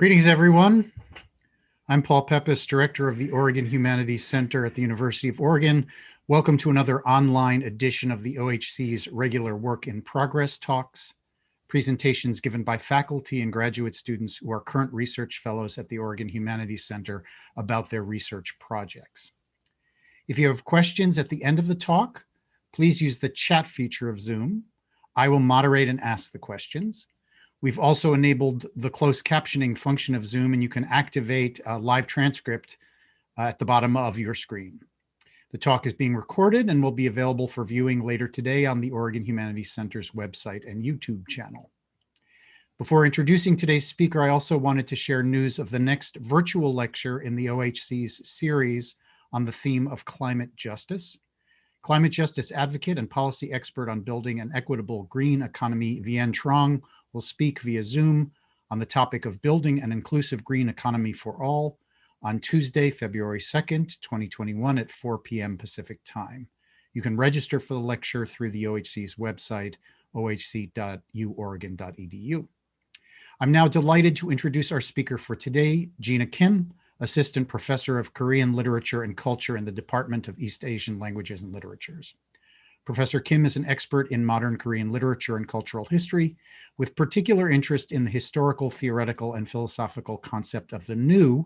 Greetings, everyone. I'm Paul Pepis, Director of the Oregon Humanities Center at the University of Oregon. Welcome to another online edition of the OHC's regular Work in Progress talks, presentations given by faculty and graduate students who are current research fellows at the Oregon Humanities Center about their research projects. If you have questions at the end of the talk, please use the chat feature of Zoom. I will moderate and ask the questions. We've also enabled the closed captioning function of Zoom, and you can activate a live transcript at the bottom of your screen. The talk is being recorded and will be available for viewing later today on the Oregon Humanities Center's website and YouTube channel. Before introducing today's speaker, I also wanted to share news of the next virtual lecture in the OHC's series on the theme of climate justice. Climate justice advocate and policy expert on building an equitable green economy, Vian Trong, will speak via Zoom on the topic of building an inclusive green economy for all on Tuesday, February 2nd, 2021 at 4 p.m. Pacific time. You can register for the lecture through the OHC's website, ohc.uoregon.edu. I'm now delighted to introduce our speaker for today, Jina Kim, Assistant Professor of Korean Literature and Culture in the Department of East Asian Languages and Literatures. Professor Kim is an expert in modern Korean literature and cultural history, with particular interest in the historical, theoretical, and philosophical concept of the new,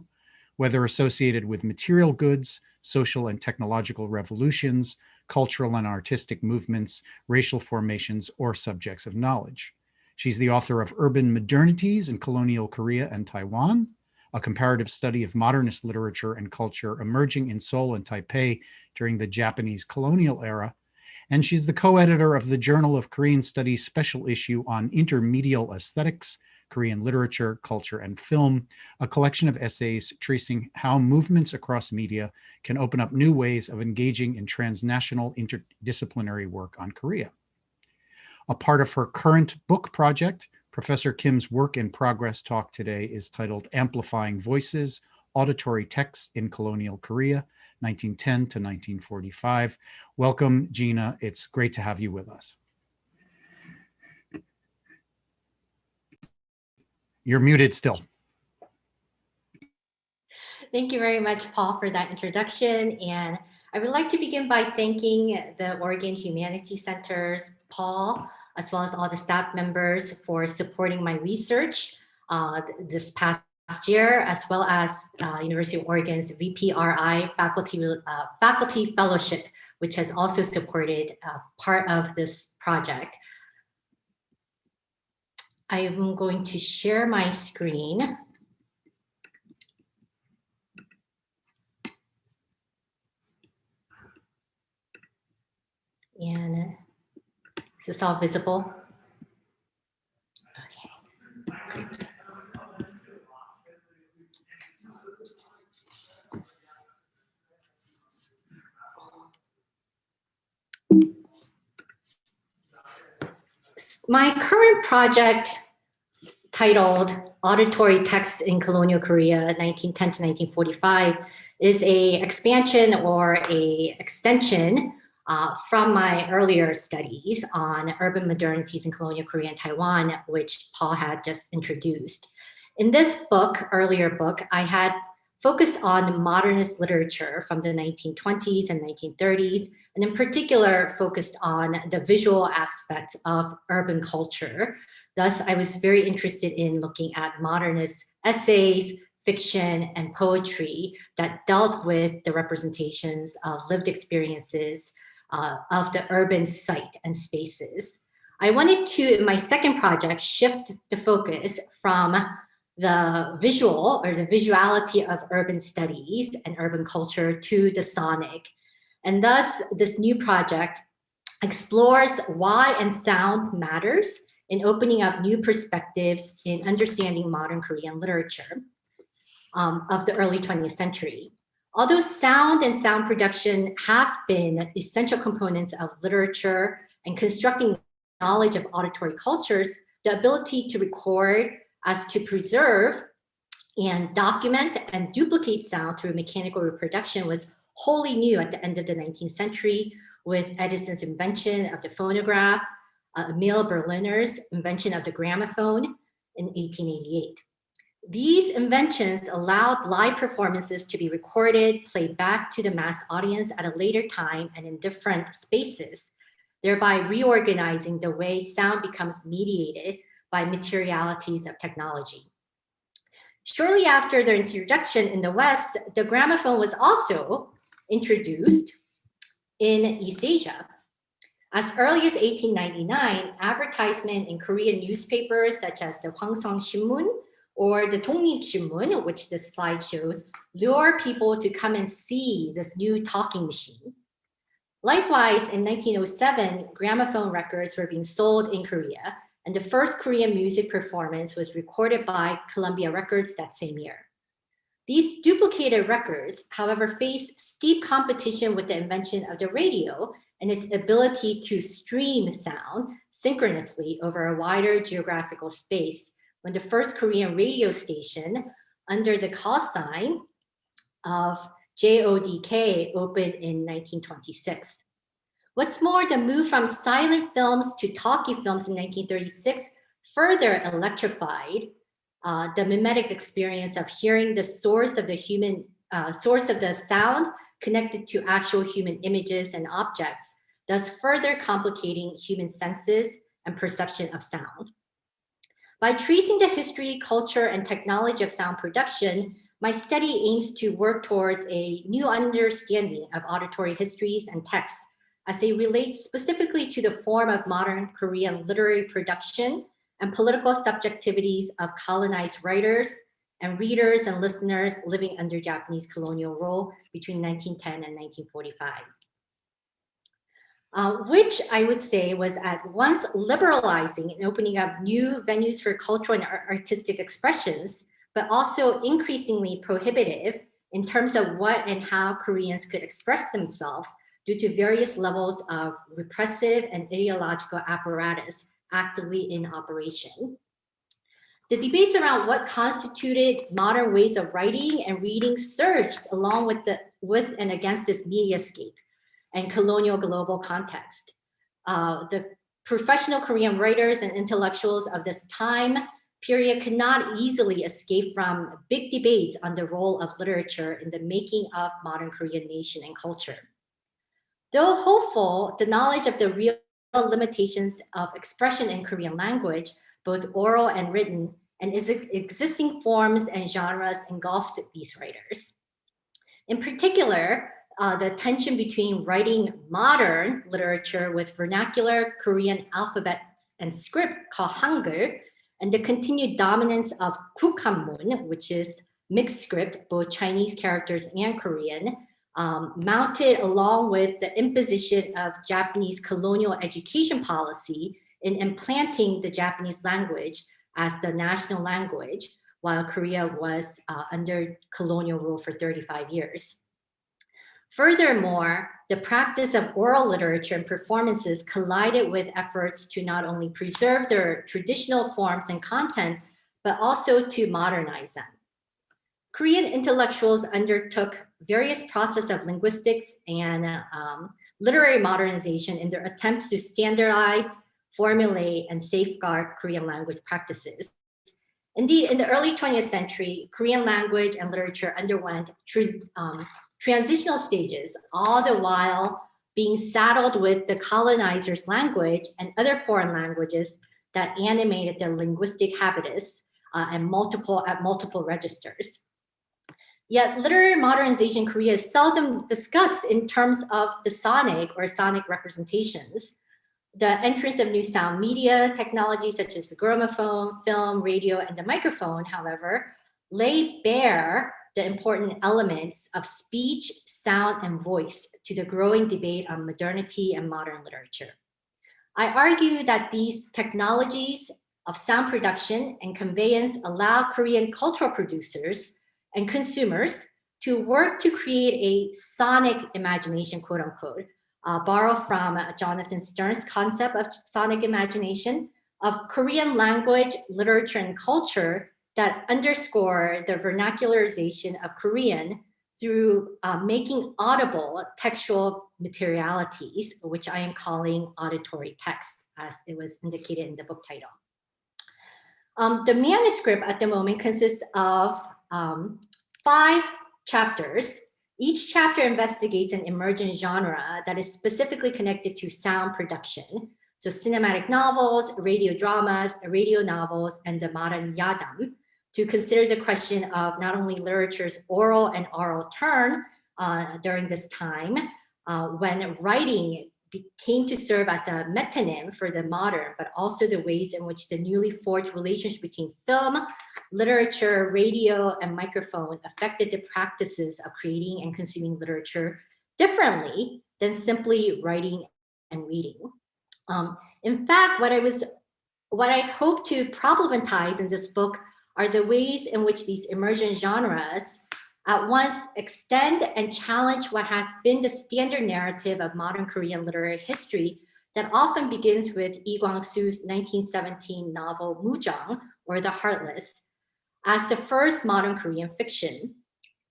whether associated with material goods, social and technological revolutions, cultural and artistic movements, racial formations, or subjects of knowledge. She's the author of Urban Modernities in Colonial Korea and Taiwan, a comparative study of modernist literature and culture emerging in Seoul and Taipei during the Japanese colonial era, and she's the co-editor of the Journal of Korean Studies special issue on intermedial aesthetics, Korean literature, culture, and film, a collection of essays tracing how movements across media can open up new ways of engaging in transnational interdisciplinary work on Korea. A part of her current book project, Professor Kim's work in progress talk today is titled Amplifying Voices, Auditory Texts in Colonial Korea, 1910 to 1945. Welcome, Jina. It's great to have you with us. You're muted still. Thank you very much, Paul, for that introduction. And I would like to begin by thanking the Oregon Humanities Center's Paul, as well as all the staff members for supporting my research this past year, as well as University of Oregon's VPRI faculty fellowship, which has also supported part of this project. I am going to share my screen. And is this all visible? Okay. My current project, titled Auditory Text in Colonial Korea, 1910 to 1945, is an expansion or an extension from my earlier studies on urban modernities in colonial Korea and Taiwan, which Paul had just introduced. In this book, earlier book, I had focused on modernist literature from the 1920s and 1930s, and in particular focused on the visual aspects of urban culture. Thus, I was very interested in looking at modernist essays, fiction, and poetry that dealt with the representations of lived experiences of the urban site and spaces. I wanted to, in my second project, shift the focus from the visual or the visuality of urban studies and urban culture to the sonic. And thus, this new project explores why and sound matters in opening up new perspectives in understanding modern Korean literature of the early 20th century. Although sound and sound production have been essential components of literature and constructing knowledge of auditory cultures, the ability to record as to preserve and document and duplicate sound through mechanical reproduction was wholly new at the end of the 19th century, with Edison's invention of the phonograph, Emil Berliner's invention of the gramophone in 1888. These inventions allowed live performances to be recorded, played back to the mass audience at a later time and in different spaces, thereby reorganizing the way sound becomes mediated by materialities of technology. Shortly after their introduction in the West, the gramophone was also introduced in East Asia. As early as 1899, advertisement in Korean newspapers such as the Hwangseong Shinmun or the Dongnip Shinmun, which this slide shows, lure people to come and see this new talking machine. Likewise, in 1907, gramophone records were being sold in Korea, and the first Korean music performance was recorded by Columbia Records that same year. These duplicated records, however, faced steep competition with the invention of the radio and its ability to stream sound synchronously over a wider geographical space when the first Korean radio station under the call sign of JODK opened in 1926. What's more, the move from silent films to talkie films in 1936 further electrified the mimetic experience of hearing the source of the sound connected to actual human images and objects, thus further complicating human senses and perception of sound. By tracing the history, culture, and technology of sound production, my study aims to work towards a new understanding of auditory histories and texts as they relate specifically to the form of modern Korean literary production and political subjectivities of colonized writers and readers and listeners living under Japanese colonial rule between 1910 and 1945. Which I would say was at once liberalizing and opening up new venues for cultural and artistic expressions, but also increasingly prohibitive in terms of what and how Koreans could express themselves due to various levels of repressive and ideological apparatus actively in operation. The debates around what constituted modern ways of writing and reading surged along with and against this mediascape and colonial global context. The professional Korean writers and intellectuals of this time period could not easily escape from big debates on the role of literature in the making of modern Korean nation and culture. Though hopeful, the knowledge of the real limitations of expression in Korean language, both oral and written, and its existing forms and genres engulfed these writers. In particular, the tension between writing modern literature with vernacular Korean alphabets and script called Hangul, and the continued dominance of Gukhanmun, which is mixed script, both Chinese characters and Korean, mounted along with the imposition of Japanese colonial education policy in implanting the Japanese language as the national language, while Korea was under colonial rule for 35 years. Furthermore, the practice of oral literature and performances collided with efforts to not only preserve their traditional forms and content, but also to modernize them. Korean intellectuals undertook various processes of linguistics and literary modernization in their attempts to standardize, formulate, and safeguard Korean language practices. Indeed, in the early 20th century, Korean language and literature underwent transitional stages, all the while being saddled with the colonizer's language and other foreign languages that animated the linguistic habitus at multiple registers. Yet literary modernization in Korea is seldom discussed in terms of the sonic or sonic representations. The entrance of new sound media technologies such as the gramophone, film, radio, and the microphone, however, lay bare the important elements of speech, sound, and voice to the growing debate on modernity and modern literature. I argue that these technologies of sound production and conveyance allow Korean cultural producers and consumers to work to create a sonic imagination, quote unquote, borrow from Jonathan Stern's concept of sonic imagination of Korean language, literature, and culture that underscore the vernacularization of Korean through making audible textual materialities, which I am calling auditory text, as it was indicated in the book title. The manuscript at the moment consists of 5 chapters. Each chapter investigates an emergent genre that is specifically connected to sound production. So cinematic novels, radio dramas, radio novels, and the modern Yadam, to consider the question of not only literature's oral and oral turn during this time, when writing came to serve as a metonym for the modern, but also the ways in which the newly forged relationship between film, literature, radio, and microphone affected the practices of creating and consuming literature differently than simply writing and reading. In fact, what I hope to problematize in this book are the ways in which these emergent genres at once extend and challenge what has been the standard narrative of modern Korean literary history that often begins with Lee Kwang-soo's 1917 novel Mujang, or The Heartless, as the first modern Korean fiction.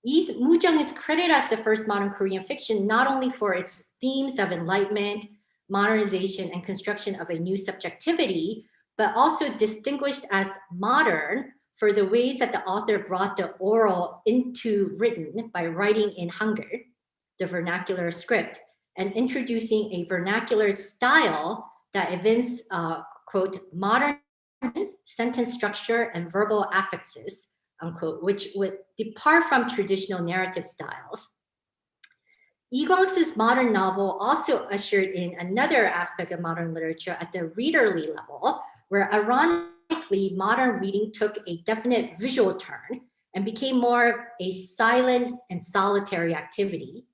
Mujang is credited as the first modern Korean fiction not only for its themes of enlightenment, modernization, and construction of a new subjectivity, but also distinguished as modern for the ways that the author brought the oral into written by writing in Hangul, the vernacular script, and introducing a vernacular style that evinces, quote, modern sentence structure and verbal affixes, unquote, which would depart from traditional narrative styles. Lee Kwang-soo's modern novel also ushered in another aspect of modern literature at the readerly level, where ironically, modern reading took a definite visual turn and became more a silent and solitary activity.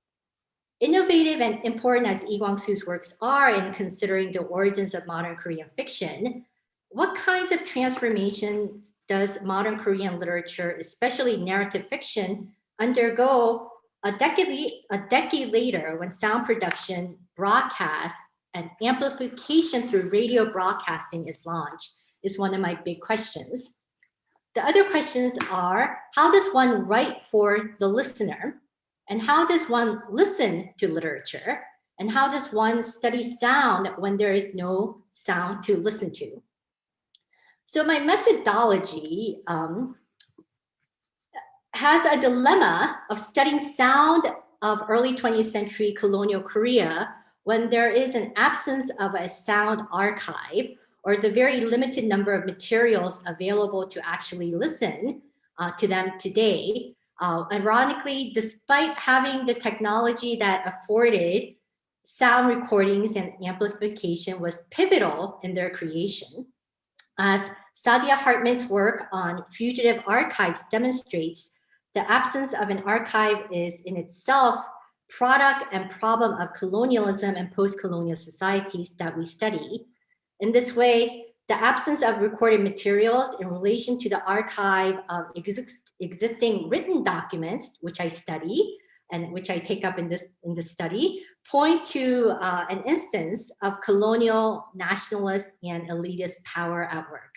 Innovative and important as Lee Kwang-soo's works are in considering the origins of modern Korean fiction, what kinds of transformations does modern Korean literature, especially narrative fiction, undergo a decade later when sound production, broadcast, and amplification through radio broadcasting is launched, is one of my big questions. The other questions are, how does one write for the listener? And how does one listen to literature? And how does one study sound when there is no sound to listen to? So my methodology has a dilemma of studying sound of early 20th century colonial Korea when there is an absence of a sound archive or the very limited number of materials available to actually listen to them today. Ironically, despite having the technology that afforded sound recordings and amplification was pivotal in their creation. As Sadia Hartman's work on fugitive archives demonstrates, the absence of an archive is in itself product and problem of colonialism and post-colonial societies that we study. In this way, the absence of recorded materials in relation to the archive of existing written documents, which I study and which I take up in this study, point to an instance of colonial, nationalist, and elitist power at work.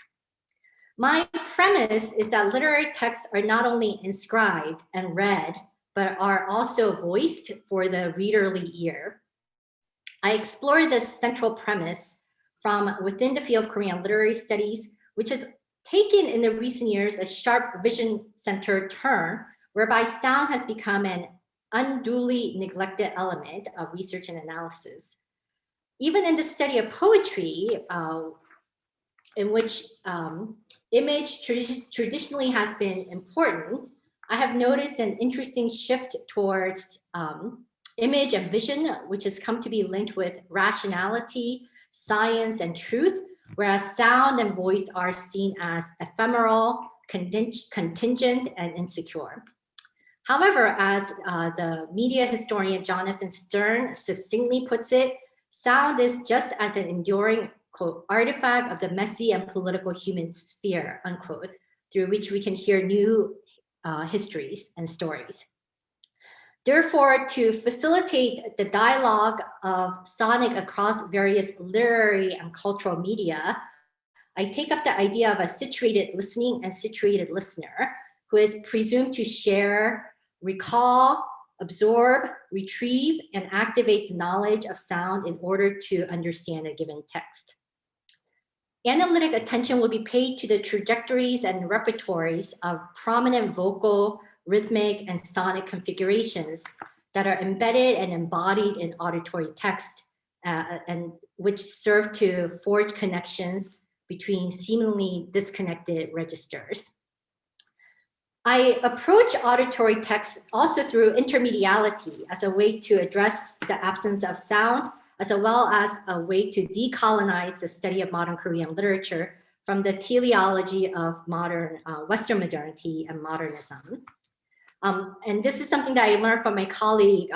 My premise is that literary texts are not only inscribed and read, but are also voiced for the readerly ear. I explore this central premise from within the field of Korean literary studies, which has taken in the recent years a sharp vision-centered turn, whereby sound has become an unduly neglected element of research and analysis. Even in the study of poetry, in which image traditionally has been important, I have noticed an interesting shift towards image and vision, which has come to be linked with rationality, science, and truth, whereas sound and voice are seen as ephemeral, contingent, and insecure. However, as the media historian Jonathan Stern succinctly puts it, sound is just as an enduring, quote, artifact of the messy and political human sphere, unquote, through which we can hear new histories and stories. Therefore, to facilitate the dialogue of sonic across various literary and cultural media, I take up the idea of a situated listening and situated listener who is presumed to share, recall, absorb, retrieve, and activate the knowledge of sound in order to understand a given text. Analytic attention will be paid to the trajectories and repertories of prominent vocal, rhythmic, and sonic configurations that are embedded and embodied in auditory text, and which serve to forge connections between seemingly disconnected registers. I approach auditory text also through intermediality as a way to address the absence of sound, as well as a way to decolonize the study of modern Korean literature from the teleology of modern Western modernity and modernism. And this is something that I learned from my colleague,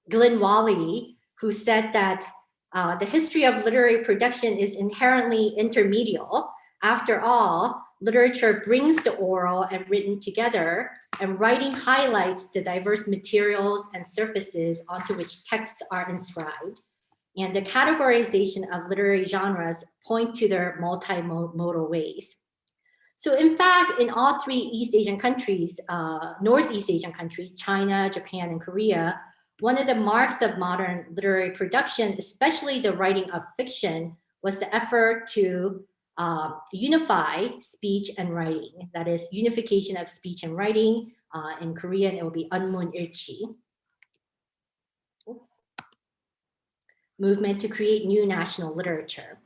Glenn Wally, who said that the history of literary production is inherently intermedial. After all, literature brings the oral and written together, and writing highlights the diverse materials and surfaces onto which texts are inscribed. And the categorization of literary genres point to their multimodal ways. So in fact, in all three East Asian countries, Northeast Asian countries, China, Japan, and Korea, one of the marks of modern literary production, especially the writing of fiction, was the effort to unify speech and writing. That is, unification of speech and writing. In Korean, it will be Unmun Ilchi. Movement to create new national literature.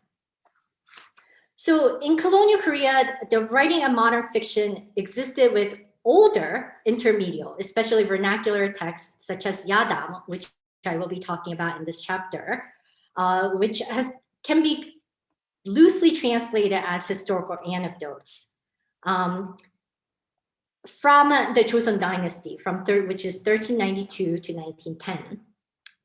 So in colonial Korea, the writing of modern fiction existed with older intermedial, especially vernacular texts such as Yadam, which I will be talking about in this chapter, which can be loosely translated as historical anecdotes from the Joseon dynasty, which is 1392 to 1910.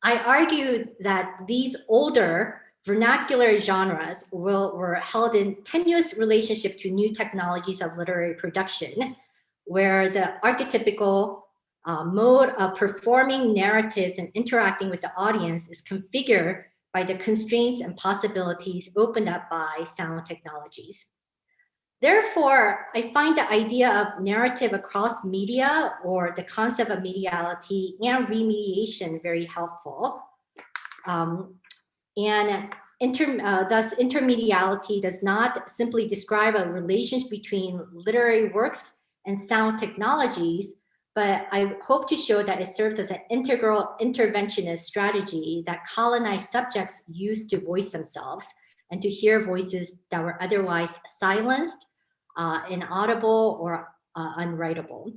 I argued that these older vernacular genres were held in tenuous relationship to new technologies of literary production, where the archetypical mode of performing narratives and interacting with the audience is configured by the constraints and possibilities opened up by sound technologies. Therefore, I find the idea of narrative across media, or the concept of mediality and remediation, very helpful. Thus, intermediality does not simply describe a relationship between literary works and sound technologies, but I hope to show that it serves as an integral interventionist strategy that colonized subjects use to voice themselves and to hear voices that were otherwise silenced, inaudible, or unwritable.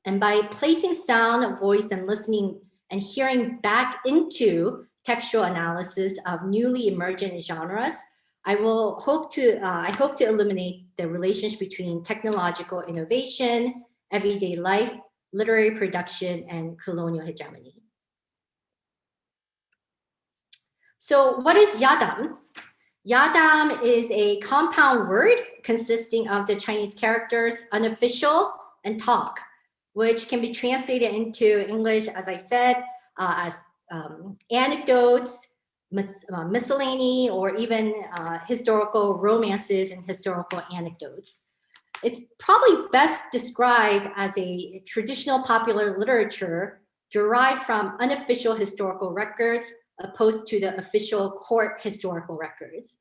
And by placing sound, voice, and listening and hearing back into textual analysis of newly emergent genres, I hope to illuminate the relationship between technological innovation, everyday life, literary production, and colonial hegemony. So what is Yadam? Yadam is a compound word consisting of the Chinese characters unofficial and talk, which can be translated into English, as I said, as anecdotes, miscellany, or even historical romances and historical anecdotes. It's probably best described as a traditional popular literature derived from unofficial historical records opposed to the official court historical records.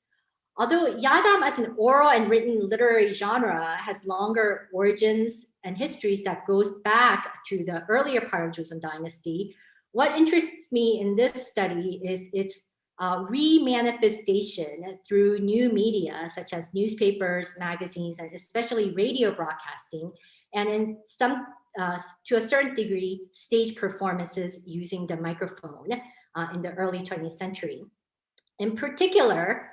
Although Yadam as an oral and written literary genre has longer origins and histories that goes back to the earlier part of Joseon dynasty, what interests me in this study is its remanifestation through new media such as newspapers, magazines, and especially radio broadcasting, and in some, to a certain degree, stage performances using the microphone in the early 20th century. In particular,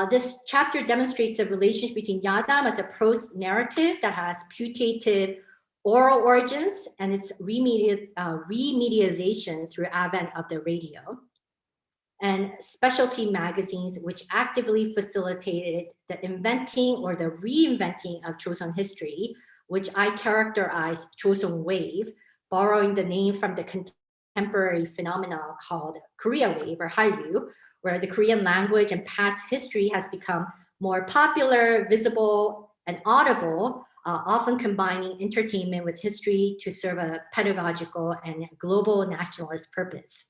this chapter demonstrates the relationship between Yadam as a prose narrative that has putative oral origins and its remediazation through advent of the radio, and specialty magazines which actively facilitated the inventing or the reinventing of Joseon history, which I characterize Joseon Wave, borrowing the name from the contemporary phenomenon called Korea Wave or Hallyu, where the Korean language and past history has become more popular, visible, and audible, often combining entertainment with history to serve a pedagogical and global nationalist purpose.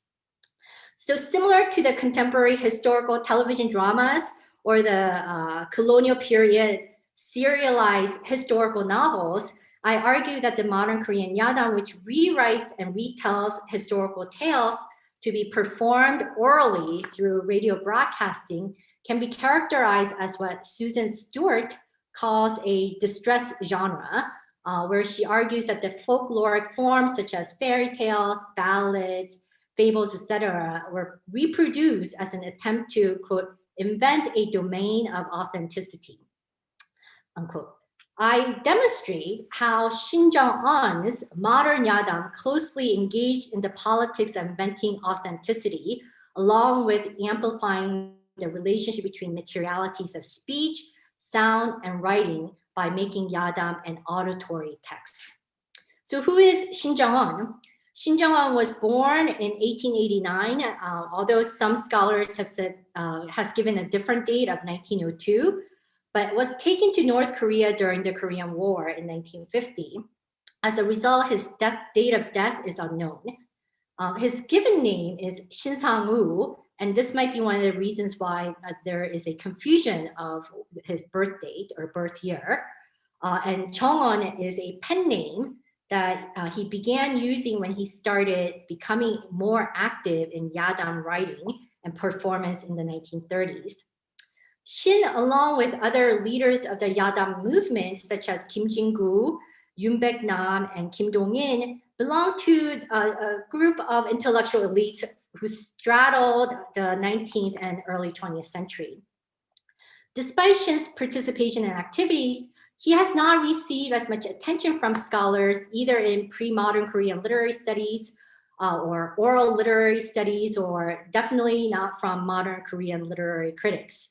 So similar to the contemporary historical television dramas or the colonial period serialized historical novels, I argue that the modern Korean Yadam, which rewrites and retells historical tales to be performed orally through radio broadcasting, can be characterized as what Susan Stewart calls a distress genre, where she argues that the folkloric forms such as fairy tales, ballads, fables, etc., were reproduced as an attempt to, quote, invent a domain of authenticity, unquote. I demonstrate how Xinjiang's modern Yadam closely engaged in the politics of inventing authenticity, along with amplifying the relationship between materialities of speech, sound, and writing by making Yadam an auditory text. So who is Xinjiang? Xinjiang was born in 1889, although some scholars have said has given a different date of 1902, but was taken to North Korea during the Korean War in 1950. As a result, his date of death is unknown. His given name is Shin Sang-woo, and this might be one of the reasons why there is a confusion of his birth date or birth year. And Chongwon is a pen name that he began using when he started becoming more active in Yadam writing and performance in the 1930s. Shin, along with other leaders of the Yadam movement, such as Kim Jin-gu, Yoon Baek-nam, and Kim Dong-in, belong to a group of intellectual elites who straddled the 19th and early 20th century. Despite Shin's participation in activities, he has not received as much attention from scholars, either in pre-modern Korean literary studies or oral literary studies, or definitely not from modern Korean literary critics.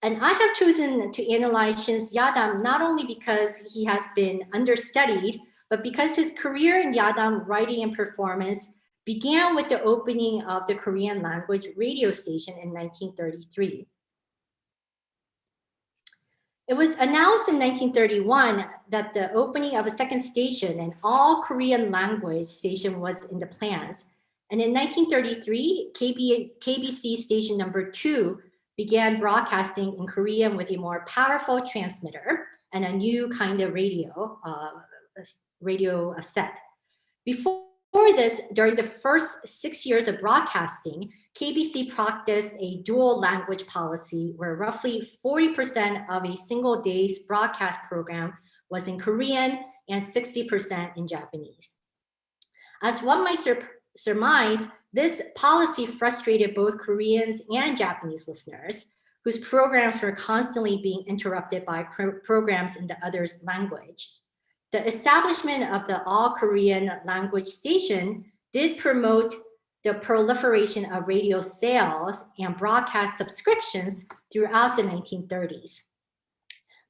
And I have chosen to analyze Shin's Yadam not only because he has been understudied, but because his career in Yadam writing and performance began with the opening of the Korean language radio station in 1933. It was announced in 1931 that the opening of a second station, an all Korean language station, was in the plans. And in 1933, KBC station number 2 began broadcasting in Korean with a more powerful transmitter and a new kind of radio set. Before this, during the first 6 years of broadcasting, KBC practiced a dual language policy where roughly 40% of a single day's broadcast program was in Korean and 60% in Japanese. As one might surmise, this policy frustrated both Koreans and Japanese listeners, whose programs were constantly being interrupted by programs in the other's language. The establishment of the all-Korean language station did promote the proliferation of radio sales and broadcast subscriptions throughout the 1930s.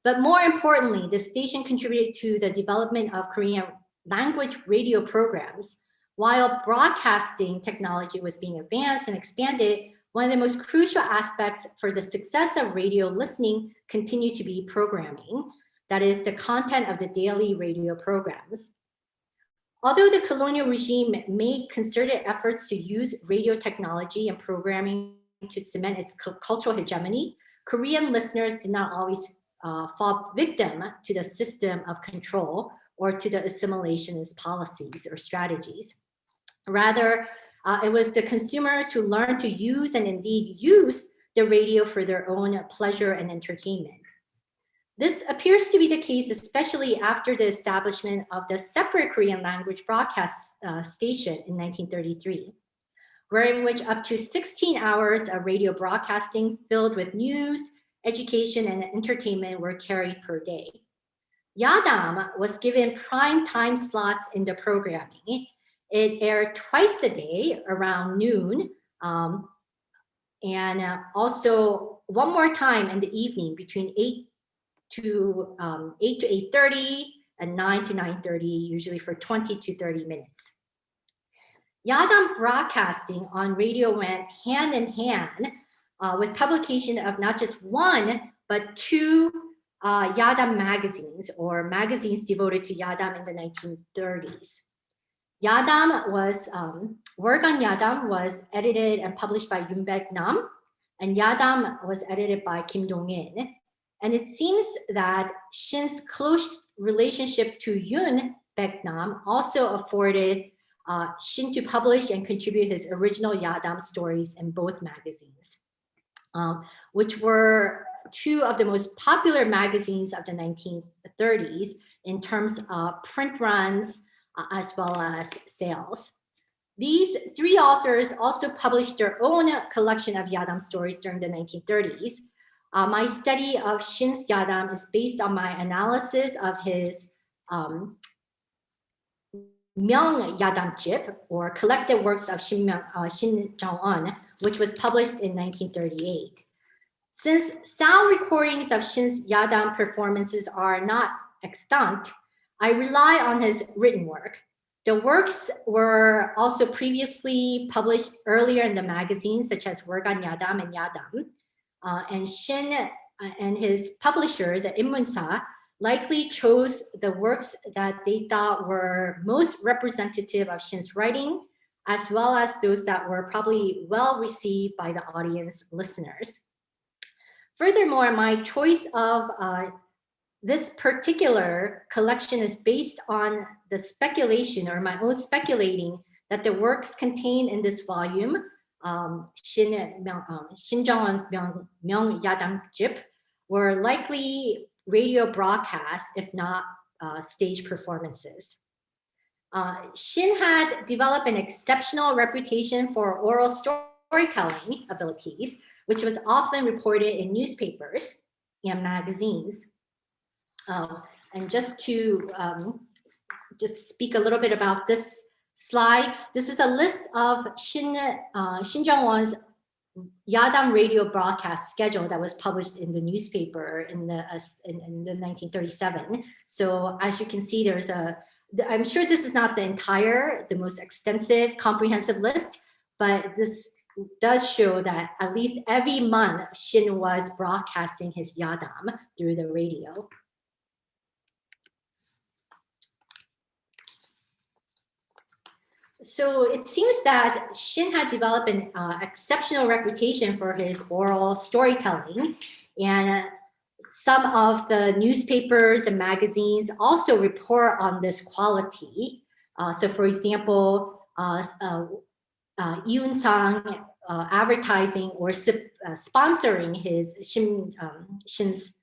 But more importantly, the station contributed to the development of Korean language radio programs. While broadcasting technology was being advanced and expanded, one of the most crucial aspects for the success of radio listening continued to be programming, that is, the content of the daily radio programs. Although the colonial regime made concerted efforts to use radio technology and programming to cement its cultural hegemony, Korean listeners did not always fall victim to the system of control or to the assimilationist policies or strategies. Rather, it was the consumers who learned to use and indeed use the radio for their own pleasure and entertainment. This appears to be the case, especially after the establishment of the separate Korean language broadcast station in 1933, wherein which up to 16 hours of radio broadcasting filled with news, education, and entertainment were carried per day. Yadam was given prime time slots in the programming. It aired twice a day around noon, and also one more time in the evening between 8 to 8:30 and 9 to 9:30, usually for 20 to 30 minutes. Yadam broadcasting on radio went hand in hand with publication of not just one, but 2 Yadam magazines, or magazines devoted to Yadam in the 1930s. Work on Yadam was edited and published by Yoon Baek-nam, and Yadam was edited by Kim Dong-in. And it seems that Shin's close relationship to Yoon Baeknam also afforded Shin to publish and contribute his original Yadam stories in both magazines, which were two of the most popular magazines of the 1930s in terms of print runs as well as sales. These three authors also published their own collection of Yadam stories during the 1930s. My study of Shin's Yadam is based on my analysis of his Myeong Yadam Jip, or collected works of Shin Jong-un, which was published in 1938. Since sound recordings of Shin's Yadam performances are not extant, I rely on his written work. The works were also previously published earlier in the magazines, such as Worgan Yadam and Yadam. And Shin and his publisher, the Inmunsa, likely chose the works that they thought were most representative of Shin's writing, as well as those that were probably well received by the audience listeners. Furthermore, my choice of this particular collection is based on the speculation, or my own speculating, that the works contained in this volume, Xinjiang Myeong Yadam Jip, were likely radio broadcasts, if not stage performances. Shin had developed an exceptional reputation for oral storytelling abilities, which was often reported in newspapers and magazines. And just to just speak a little bit about this slide, this is a list of Shin Jong-un's Yadam radio broadcast schedule that was published in the newspaper in the 1937. So as you can see, there's I'm sure this is not the most extensive, comprehensive list, but this does show that at least every month Shin was broadcasting his Yadam through the radio. So it seems that Shin had developed an exceptional reputation for his oral storytelling, and some of the newspapers and magazines also report on this quality. So for example, Yoon-sang advertising or sponsoring his Shin's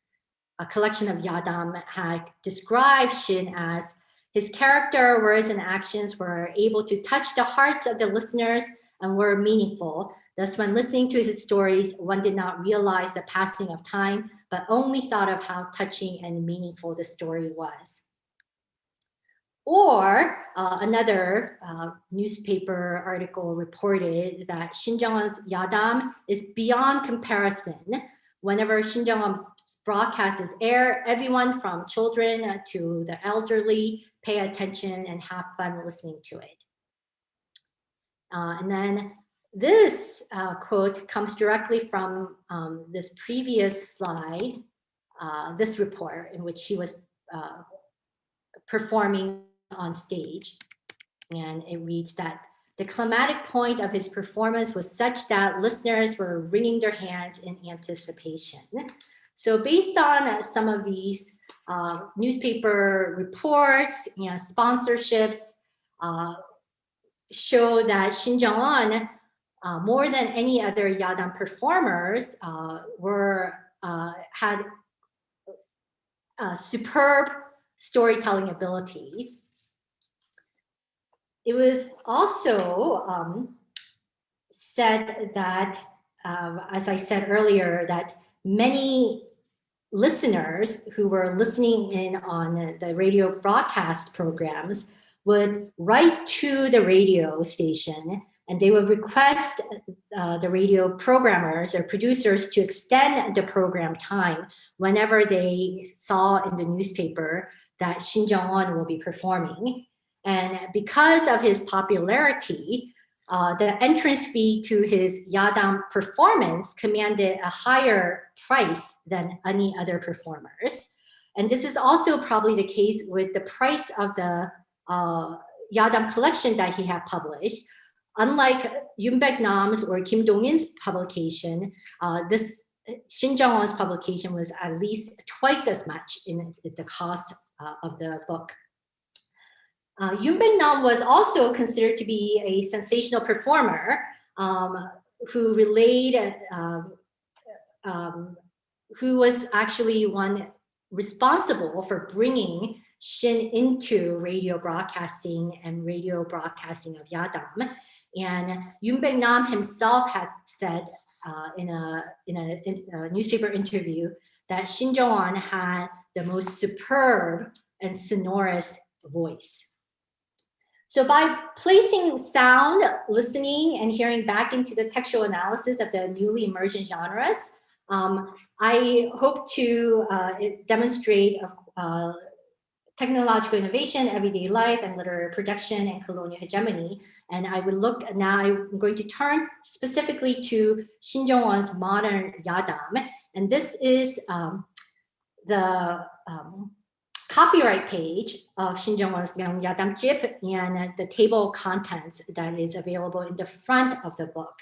collection of Yadam had described Shin as his character, words, and actions were able to touch the hearts of the listeners and were meaningful. Thus, when listening to his stories, one did not realize the passing of time, but only thought of how touching and meaningful the story was. Or another newspaper article reported that Shin Jong-un's Yadam is beyond comparison. Whenever Shin Jong-un's broadcast is aired, everyone from children to the elderly pay attention and have fun listening to it. And then this quote comes directly from this previous slide, this report in which he was performing on stage. And it reads that the climatic point of his performance was such that listeners were wringing their hands in anticipation. So based on some of these newspaper reports and sponsorships show that Shin Jong-un, more than any other Yadam performers, had superb storytelling abilities. It was also said that, as I said earlier, that many listeners who were listening in on the radio broadcast programs would write to the radio station and they would request the radio programmers or producers to extend the program time whenever they saw in the newspaper that Shin Jong-un will be performing. And because of his popularity, the entrance fee to his Yadam performance commanded a higher price than any other performers. And this is also probably the case with the price of the Yadam collection that he had published. unlike Yoon Baek-nam's or Kim Dong-in's publication, this Shin Jung-won's publication was at least twice as much in the cost of the book. Yoon Baek-nam was also considered to be a sensational performer who relayed, who was actually one responsible for bringing Shin into radio broadcasting and radio broadcasting of Yadam. And Yoon Baek-nam himself had said in a newspaper interview that Shin Jung-won had the most superb and sonorous voice. So by placing sound, listening, and hearing back into the textual analysis of the newly emergent genres, I hope to demonstrate technological innovation, everyday life, and literary production and colonial hegemony. And I would look now, I'm going to turn specifically to Shin Jung-won's modern Yadam. And this is the copyright page of Shin Jung-won's Myeong Yadam Jip and the table of contents that is available in the front of the book.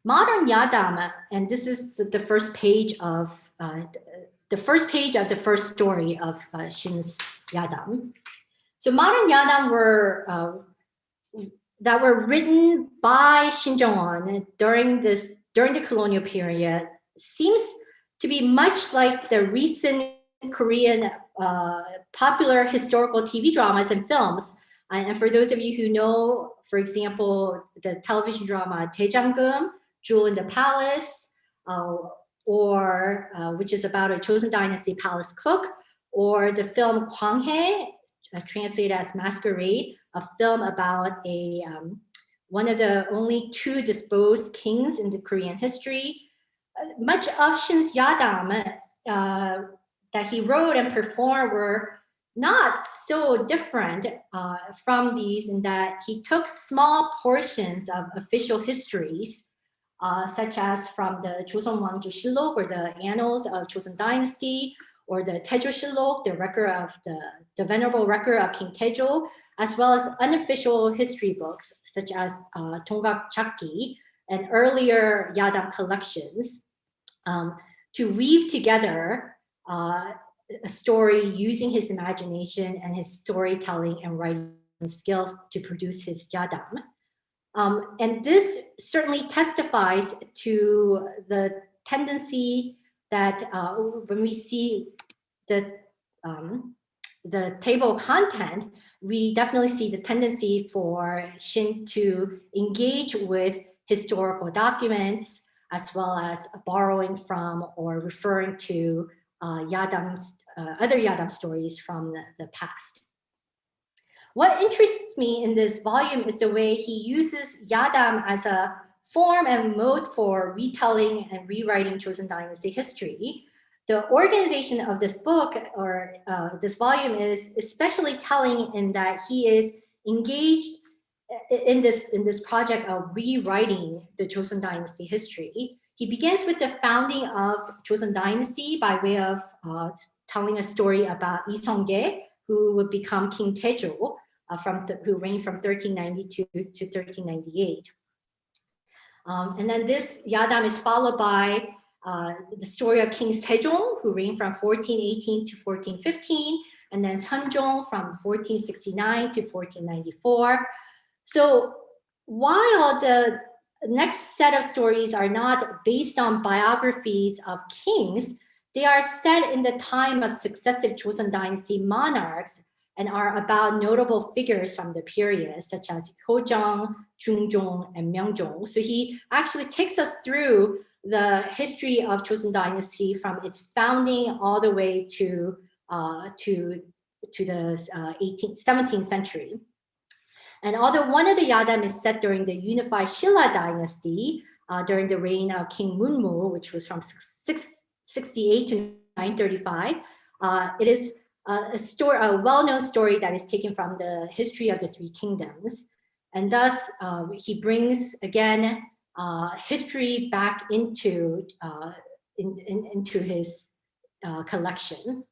Modern Yadam, and this is the first page of the first story of Shin's Yadam. So modern Yadam were that were written by Shin Jung-won during the colonial period seems to be much like the recent Korean popular historical TV dramas and films. And for those of you who know, for example, the television drama Daejanggeum, Jewel in the Palace, or which is about a Joseon Dynasty palace cook, or the film Kwanghae, translated as Masquerade, a film about a one of the only two disposed kings in the Korean history. Much of Shin's Yadam that he wrote and performed were not so different from these in that he took small portions of official histories, such as from the Joseon Wangju-shillok, or the Annals of Joseon Dynasty, or the Taejo-shillok, the record of the venerable record of King Taejo, as well as unofficial history books such as Donggak Chakki and earlier Yadam collections, to weave together a story using his imagination and his storytelling and writing skills to produce his Yadam. And this certainly testifies to the tendency that when we see the table of content, we definitely see the tendency for Shin to engage with historical documents, as well as borrowing from or referring to other Yadam stories from the past. What interests me in this volume is the way he uses Yadam as a form and mode for retelling and rewriting Joseon Dynasty history. The organization of this book or this volume is especially telling in that he is engaged in this project of rewriting the Joseon Dynasty history. He begins with the founding of Joseon Dynasty by way of telling a story about Is Xinjiang, who would become King Taejo, who reigned from 1392 to 1398. And then this Yadam is followed by the story of King Sejong, who reigned from 1418 to 1415, and then Seonjong from 1469 to 1494. So while the next set of stories are not based on biographies of kings, they are set in the time of successive Joseon Dynasty monarchs and are about notable figures from the period, such as Hojong, Jungjong, and Myeongjong. So he actually takes us through the history of Joseon Dynasty from its founding all the way to the 17th century. And although one of the Yadam is set during the unified Shilla dynasty, during the reign of King Munmu, which was from 668 to 935, it is a well-known story that is taken from the history of the Three Kingdoms. And thus, he brings, again, history back into his collection.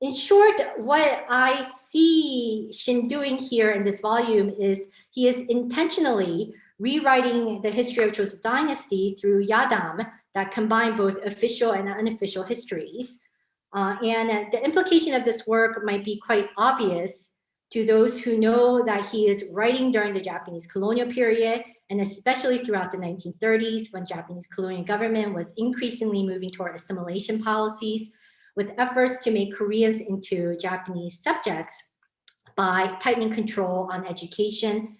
in short, what I see Xin doing here in this volume is he is intentionally rewriting the history of Joseon Dynasty through Yadam that combine both official and unofficial histories. And the implication of this work might be quite obvious to those who know that he is writing during the Japanese colonial period, and especially throughout the 1930s, when Japanese colonial government was increasingly moving toward assimilation policies, with efforts to make Koreans into Japanese subjects by tightening control on education,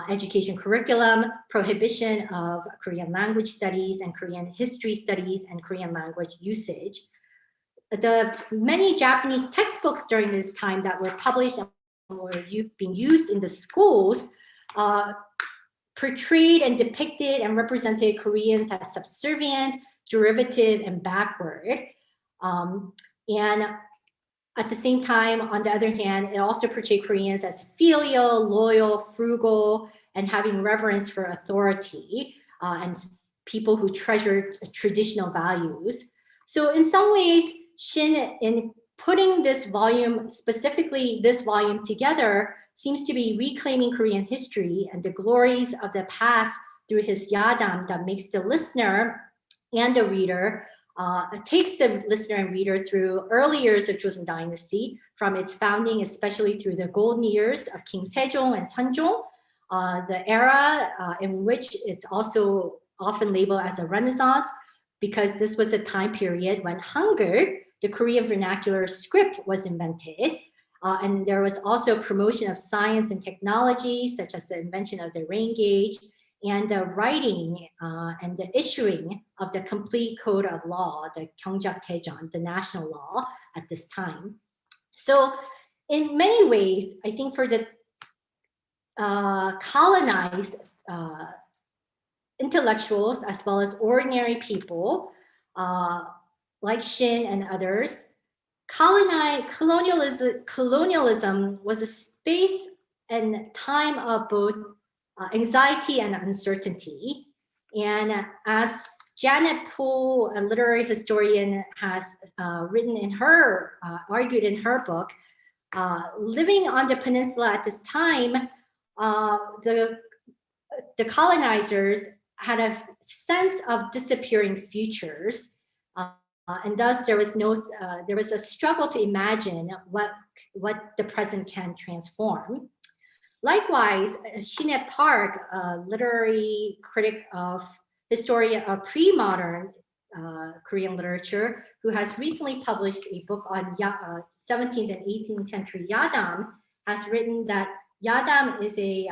education curriculum, prohibition of Korean language studies and Korean history studies and Korean language usage. The many Japanese textbooks during this time that were published and were being used in the schools portrayed and depicted and represented Koreans as subservient, derivative, and backward. And at the same time, on the other hand, it also portrayed Koreans as filial, loyal, frugal, and having reverence for authority, and people who treasured traditional values. So in some ways, Xin, in putting this volume, specifically this volume together, seems to be reclaiming Korean history and the glories of the past through his Yadam that makes the listener and the reader, takes the listener and reader through early years of Joseon Dynasty, from its founding, especially through the golden years of King Sejong and Seonjong, the era in which it's also often labeled as a Renaissance, because this was a time period when Hangul, the Korean vernacular script, was invented. And there was also promotion of science and technology, such as the invention of the rain gauge, and the writing and the issuing of the complete code of law, the Gyeongjak Taejeon, the national law at this time. So in many ways, I think for the colonized intellectuals, as well as ordinary people, like Xin and others, colonialism was a space and time of both anxiety and uncertainty. And as Janet Poole, a literary historian, has argued in her book, living on the peninsula at this time, the colonizers had a sense of disappearing futures. And thus there was a struggle to imagine what the present can transform. Likewise, Shin Park, a literary critic of historian of pre-modern Korean literature, who has recently published a book on 17th and 18th century Yadam, has written that Yadam is a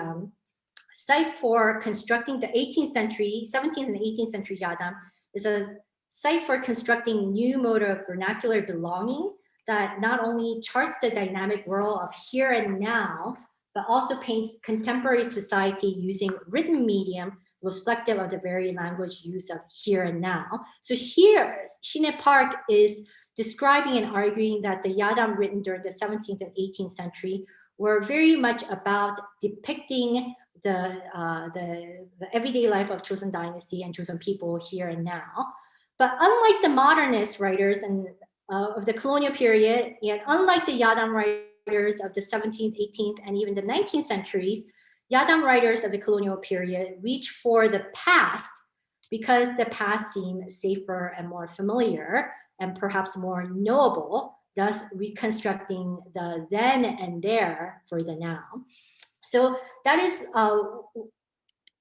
site for constructing the 17th and 18th century Yadam is a site for constructing new mode of vernacular belonging that not only charts the dynamic world of here and now, but also paints contemporary society using written medium reflective of the very language use of here and now. So here, Shin Park is describing and arguing that the Yadam written during the 17th and 18th century were very much about depicting the everyday life of Joseon Dynasty and Joseon people here and now. But unlike the modernist writers and of the colonial period, and unlike the Yadam writers of the 17th, 18th, and even the 19th centuries, Yadam writers of the colonial period reach for the past because the past seemed safer and more familiar and perhaps more knowable, thus reconstructing the then and there for the now. So that is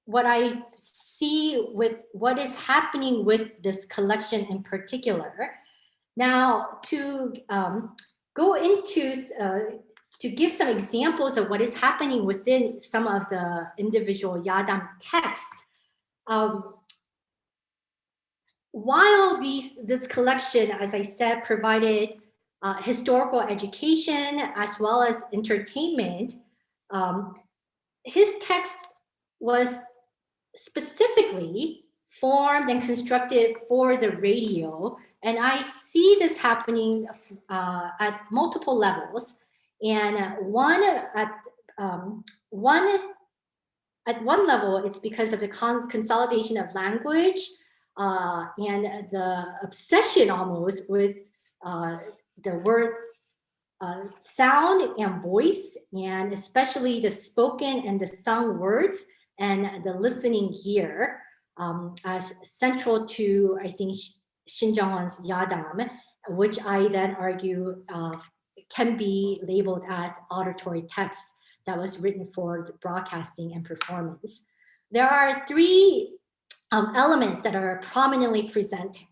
what I see with what is happening with this collection in particular. Now, to go into, to give some examples of what is happening within some of the individual Yadam texts, while this collection, as I said, provided historical education as well as entertainment, his text was specifically formed and constructed for the radio. And I see this happening at multiple levels. And at one level, it's because of the consolidation of language and the obsession almost with the word sound and voice, and especially the spoken and the sung words and the listening here as central to, I think, Xinjiang's Yadam, which I then argue can be labeled as auditory text that was written for the broadcasting and performance. There are three elements that are prominently present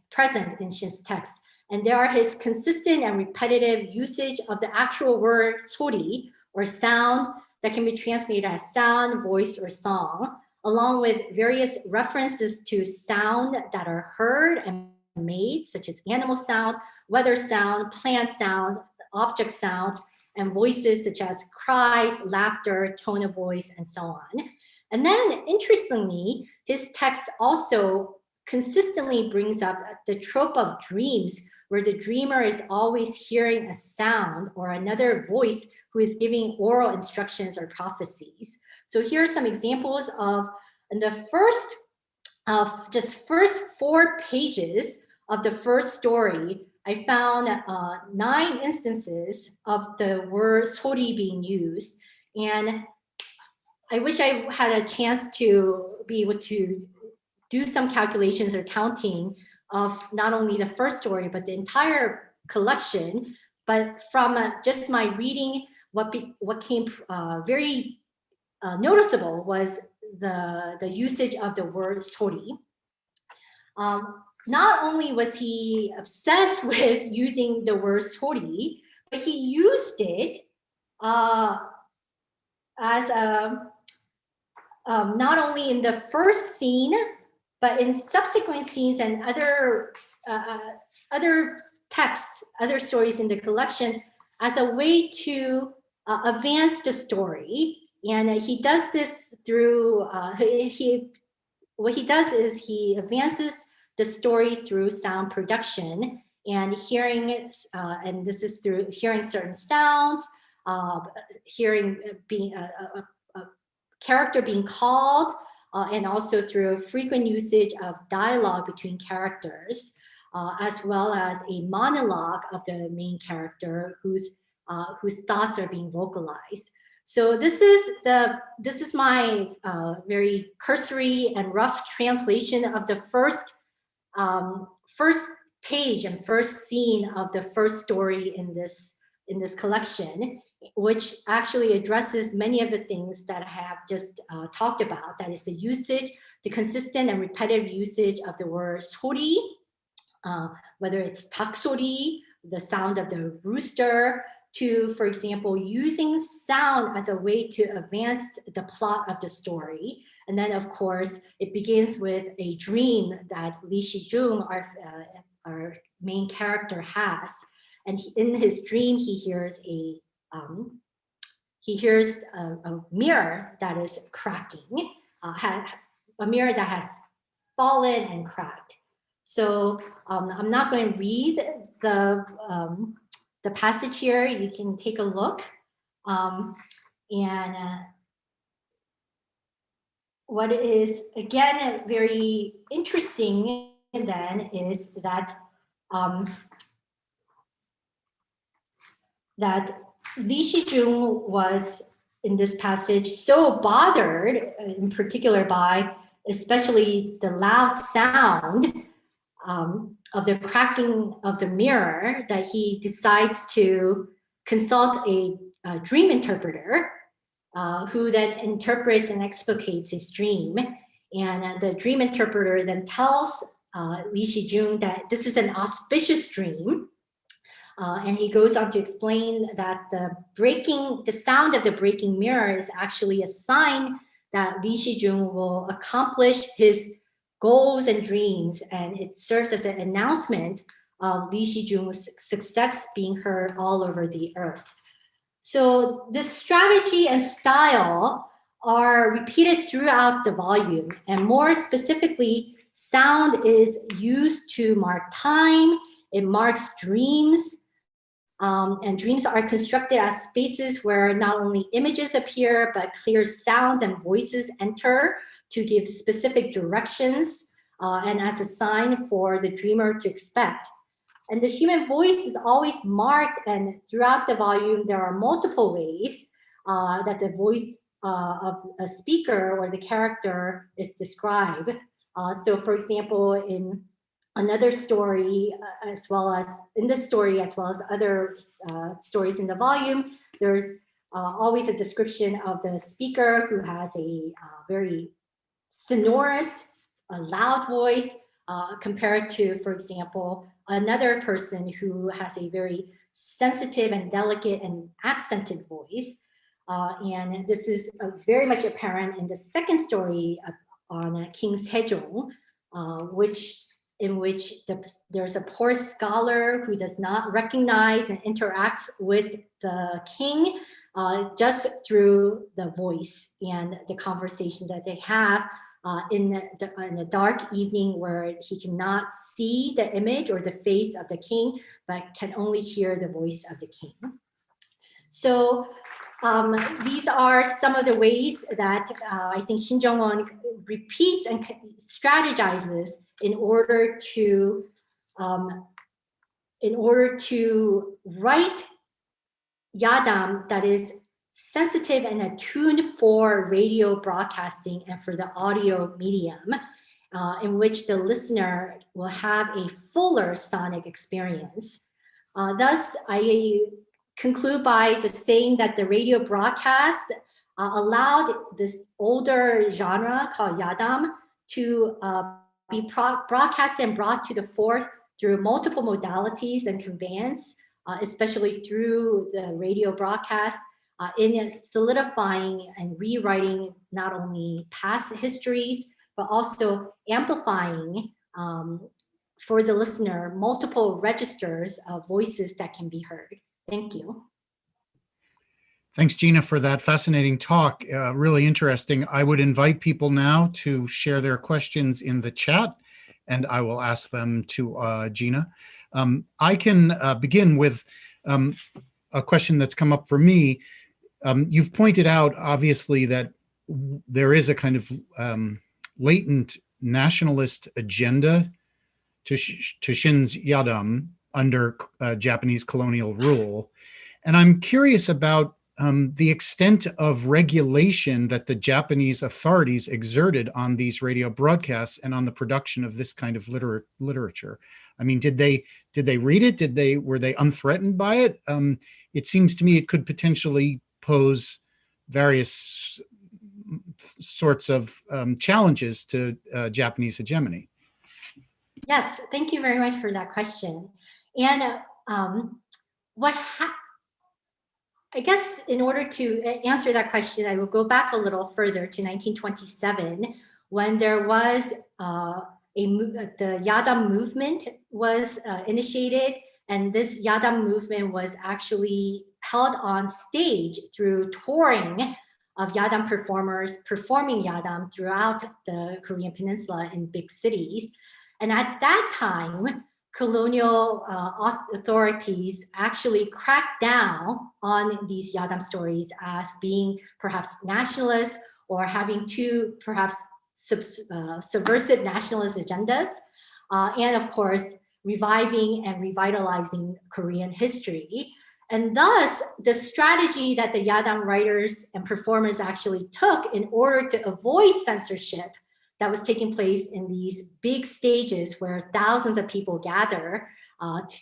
in Xin's text, and they are his consistent and repetitive usage of the actual word 소리, or sound, that can be translated as sound, voice, or song, along with various references to sound that are heard and made, such as animal sound, weather sound, plant sound, object sounds, and voices such as cries, laughter, tone of voice, and so on. And then, interestingly, his text also consistently brings up the trope of dreams, where the dreamer is always hearing a sound or another voice who is giving oral instructions or prophecies. So here are some examples of, in the first 4 pages of the first story, I found 9 instances of the word 소리 being used. And I wish I had a chance to be able to do some calculations or counting of not only the first story, but the entire collection. But from just my reading, what came very noticeable was the usage of the word 소리. Not only was he obsessed with using the word 소리, but he used it as a not only in the first scene, but in subsequent scenes and other texts, other stories in the collection, as a way to advance the story. And he does this through, what he does is he advances the story through sound production and hearing it, and this is through hearing certain sounds, hearing being a character being called, and also through frequent usage of dialogue between characters, as well as a monologue of the main character whose thoughts are being vocalized. So this is my very cursory and rough translation of the first page and first scene of the first story in this collection, which actually addresses many of the things that I have just talked about. That is the usage, the consistent and repetitive usage of the word 소리, whether it's 닭소리, the sound of the rooster, to, for example, using sound as a way to advance the plot of the story. And then, of course, it begins with a dream that Li Shijun, our main character, has. And in his dream, he hears a mirror that is cracking, a mirror that has fallen and cracked. So I'm not going to read the passage here. You can take a look. What is, again, very interesting then is that that Li Shijun was, in this passage, so bothered, in particular by especially the loud sound of the cracking of the mirror, that he decides to consult a dream interpreter who then interprets and explicates his dream. And the dream interpreter then tells Li Shijun that this is an auspicious dream. And he goes on to explain that the sound of the breaking mirror is actually a sign that Li Shijun will accomplish his goals and dreams, and it serves as an announcement of Li Shijun's success being heard all over the earth. So this strategy and style are repeated throughout the volume, and more specifically, sound is used to mark time, it marks dreams, and dreams are constructed as spaces where not only images appear, but clear sounds and voices enter to give specific directions and as a sign for the dreamer to expect. And the human voice is always marked, and throughout the volume, there are multiple ways that the voice of a speaker or the character is described. So for example, in another story, as well as in this story, as well as other stories in the volume, there's always a description of the speaker who has a very sonorous, loud voice, compared to, for example, another person who has a very sensitive and delicate and accented voice. And this is very much apparent in the second story on King Sejong, in which there's a poor scholar who does not recognize and interacts with the king just through the voice and the conversation that they have in the dark evening, where he cannot see the image or the face of the king, but can only hear the voice of the king. So these are some of the ways that I think Shin Jong-un repeats and strategizes in order to write Yadam that is sensitive and attuned for radio broadcasting and for the audio medium, in which the listener will have a fuller sonic experience. Thus, I conclude by just saying that the radio broadcast allowed this older genre called Yadam to be broadcast and brought to the fore through multiple modalities and conveyance, especially through the radio broadcast, in solidifying and rewriting not only past histories, but also amplifying for the listener multiple registers of voices that can be heard. Thank you. Thanks, Jina, for that fascinating talk. Really interesting. I would invite people now to share their questions in the chat, and I will ask them to Jina. I can begin with a question that's come up for me. You've pointed out, obviously, that there is a kind of latent nationalist agenda to Shin's Yadam under Japanese colonial rule. And I'm curious about the extent of regulation that the Japanese authorities exerted on these radio broadcasts and on the production of this kind of literature. I mean, did they read it? Were they unthreatened by it? It seems to me it could potentially pose various sorts of challenges to Japanese hegemony. Yes, thank you very much for that question. And I guess in order to answer that question, I will go back a little further to 1927, when there was the Yadam movement was initiated, and this Yadam movement was actually held on stage through touring of Yadam performers performing Yadam throughout the Korean Peninsula in big cities. And at that time, colonial authorities actually cracked down on these Yadam stories as being perhaps nationalist or having two perhaps subversive nationalist agendas, and of course, reviving and revitalizing Korean history. And thus, the strategy that the Yadam writers and performers actually took in order to avoid censorship that was taking place in these big stages where thousands of people gather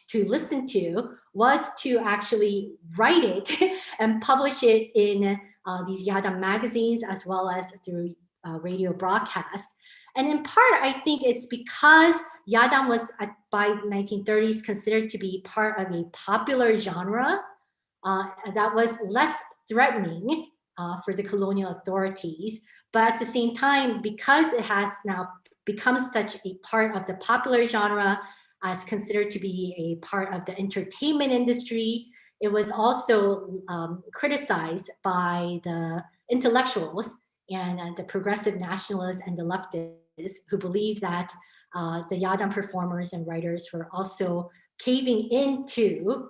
to listen to, was to actually write it and publish it in these Yadam magazines, as well as through radio broadcasts. And in part, I think it's because Yadam was, by the 1930s, considered to be part of a popular genre that was less threatening for the colonial authorities. But at the same time, because it has now become such a part of the popular genre, as considered to be a part of the entertainment industry, it was also criticized by the intellectuals and the progressive nationalists and the leftists, who believed that the Yadam performers and writers were also caving into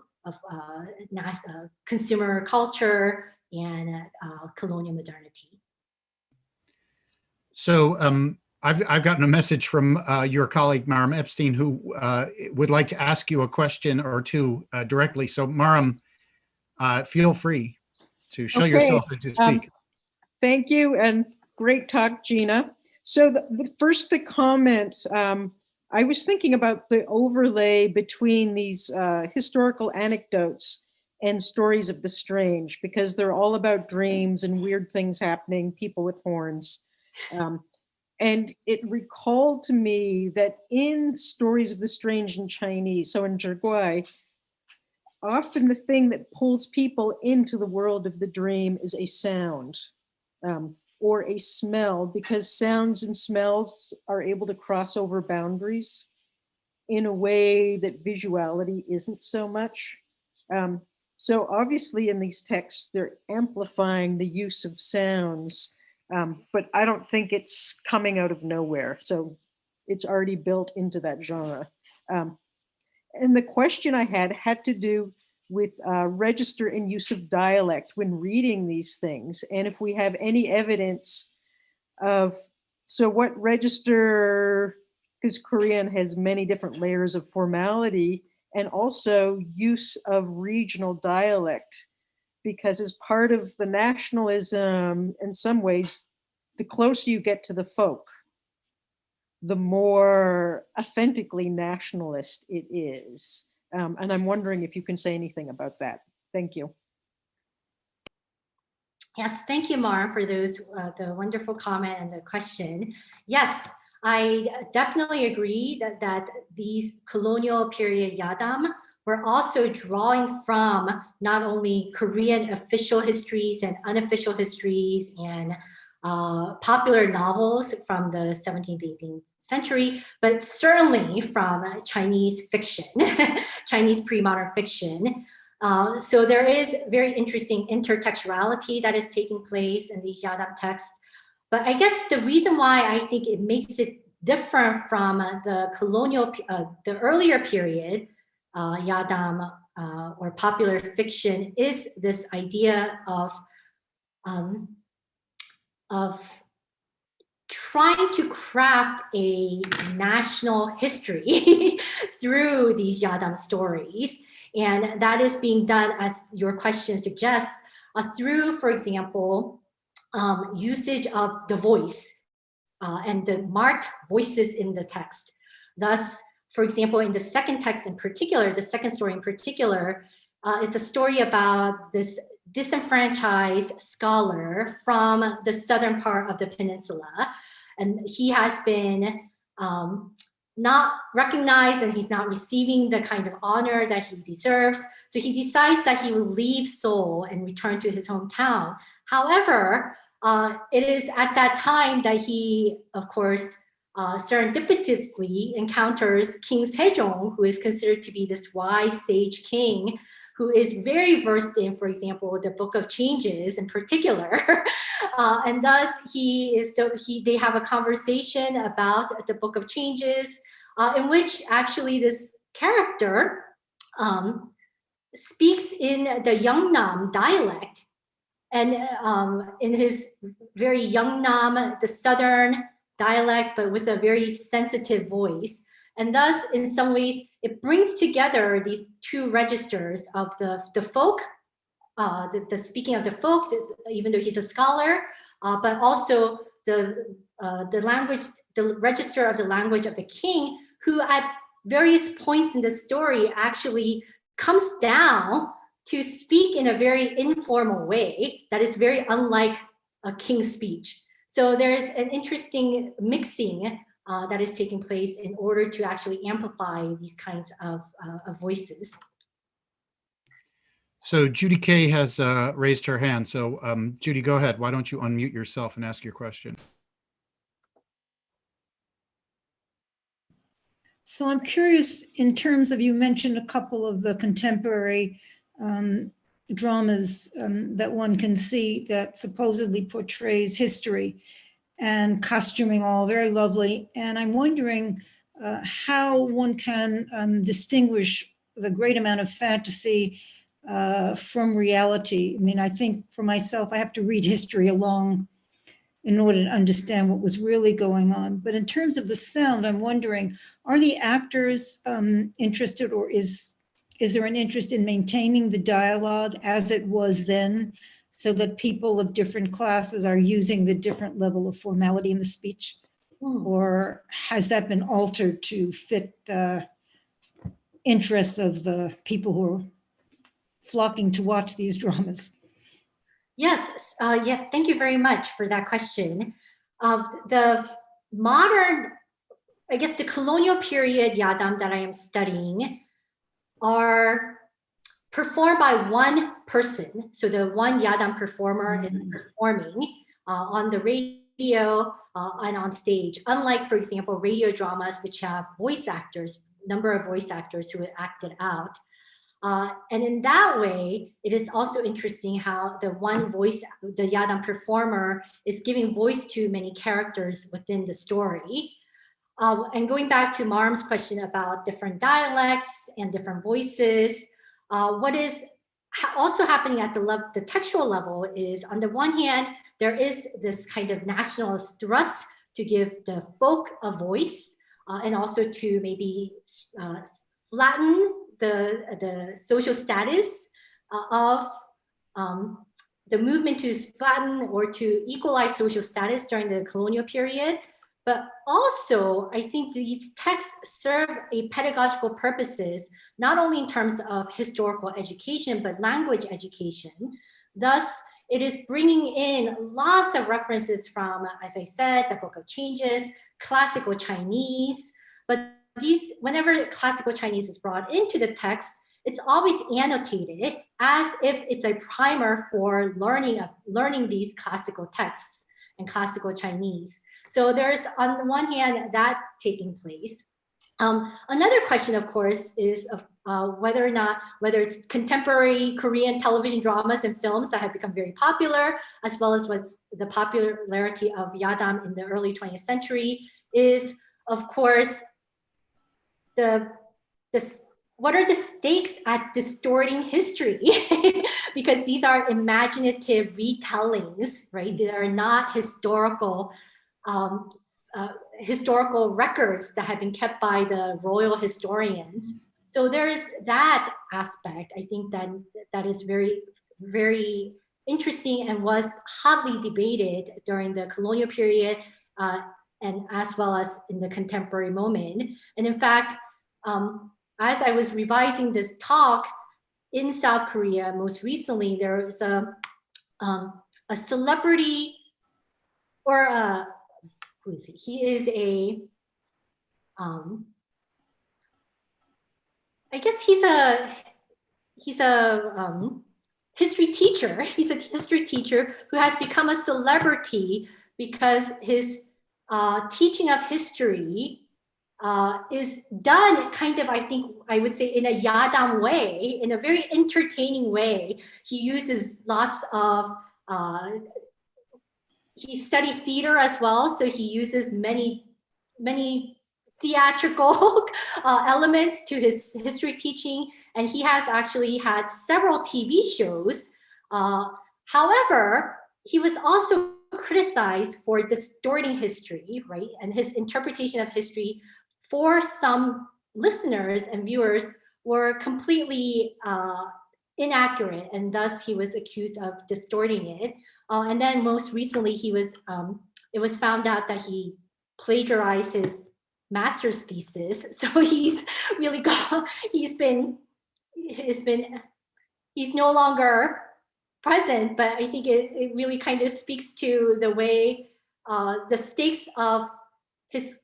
consumer culture and colonial modernity. So I've gotten a message from your colleague, Maram Epstein, who would like to ask you a question or two directly. So Maram, feel free to show yourself and to speak. Thank you, and great talk, Jina. So the comment, I was thinking about the overlay between these historical anecdotes and stories of the strange, because they're all about dreams and weird things happening, people with horns. And it recalled to me that in stories of the strange in Chinese, so in Zhiguai, often the thing that pulls people into the world of the dream is a sound or a smell, because sounds and smells are able to cross over boundaries in a way that visuality isn't so much. So obviously in these texts, they're amplifying the use of sounds, but I don't think it's coming out of nowhere. So it's already built into that genre. And the question I had to do with register and use of dialect when reading these things. And if we have any evidence of, so what register, because Korean has many different layers of formality, and also use of regional dialect, because as part of the nationalism, in some ways, the closer you get to the folk, the more authentically nationalist it is. And I'm wondering if you can say anything about that. Thank you. Yes, thank you, Mara, for those the wonderful comment and the question. Yes, I definitely agree that these colonial period Yadam were also drawing from not only Korean official histories and unofficial histories and popular novels from the 17th, 18th century, but certainly from Chinese fiction, Chinese pre-modern fiction. So there is very interesting intertextuality that is taking place in these Yadam texts. But I guess the reason why I think it makes it different from the colonial, the earlier period, Yadam or popular fiction, is this idea of trying to craft a national history through these Yadam stories. And that is being done, as your question suggests, through, for example, usage of the voice and the marked voices in the text. Thus, for example, in the second text in particular, the second story in particular, it's a story about this disenfranchised scholar from the southern part of the peninsula. And he has been not recognized, and he's not receiving the kind of honor that he deserves. So he decides that he will leave Seoul and return to his hometown. However, it is at that time that he, of course, serendipitously encounters King Sejong, who is considered to be this wise sage king, who is very versed in, for example, the Book of Changes in particular. And thus they have a conversation about the Book of Changes, in which actually this character speaks in the Yeongnam dialect. And in his very Yeongnam, the southern dialect, but with a very sensitive voice. And thus, in some ways, it brings together these two registers of the folk, the speaking of the folk, even though he's a scholar, but also the language, the register of the language of the king, who at various points in the story actually comes down to speak in a very informal way that is very unlike a king's speech. So there's an interesting mixing that is taking place in order to actually amplify these kinds of voices. So Judy Kay has raised her hand. So Judy, go ahead. Why don't you unmute yourself and ask your question? So I'm curious, in terms of, you mentioned a couple of the contemporary dramas that one can see that supposedly portrays history, and costuming, all very lovely. And I'm wondering how one can distinguish the great amount of fantasy from reality. I mean, I think for myself, I have to read history along in order to understand what was really going on. But in terms of the sound, I'm wondering, are the actors interested, or is there an interest in maintaining the dialogue as it was then, so that people of different classes are using the different level of formality in the speech? Or has that been altered to fit the interests of the people who are flocking to watch these dramas? Yes, yes, thank you very much for that question. The modern, I guess the colonial period Yadam that I am studying are performed by one person. So the one Yadam performer is performing on the radio and on stage. Unlike, for example, radio dramas, which have voice actors, number of voice actors who act it out. And in that way, it is also interesting how the one voice, the Yadam performer, is giving voice to many characters within the story. And going back to Marm's question about different dialects and different voices, what is also happening at the textual level is, on the one hand, there is this kind of nationalist thrust to give the folk a voice, and also to maybe flatten the social status of the movement, to flatten or to equalize social status during the colonial period. But also, I think these texts serve a pedagogical purposes, not only in terms of historical education, but language education. Thus, it is bringing in lots of references from, as I said, the Book of Changes, classical Chinese. But these, whenever classical Chinese is brought into the text, it's always annotated as if it's a primer for learning these classical texts and classical Chinese. So there's, on the one hand, that taking place. Another question, of course, is whether it's contemporary Korean television dramas and films that have become very popular, as well as what's the popularity of Yadam in the early 20th century, is, of course, what are the stakes at distorting history? Because these are imaginative retellings, right? They are not historical records that have been kept by the royal historians. So there is that aspect. I think that is very, very interesting and was hotly debated during the colonial period, and as well as in the contemporary moment. And in fact, as I was revising this talk in South Korea, most recently, there was a celebrity, or who is he? He is I guess he's a history teacher. He's a history teacher who has become a celebrity because his teaching of history is done kind of, I think, I would say, in a Yadam way, in a very entertaining way. He uses lots of, he studied theater as well, so he uses many theatrical elements to his history teaching, and he has actually had several TV shows. However, he was also criticized for distorting history, right? And his interpretation of history for some listeners and viewers were completely inaccurate, and thus he was accused of distorting it. And then most recently, it was found out that he plagiarized his master's thesis. So he's really he's no longer present, but I think it really kind of speaks to the way the stakes of his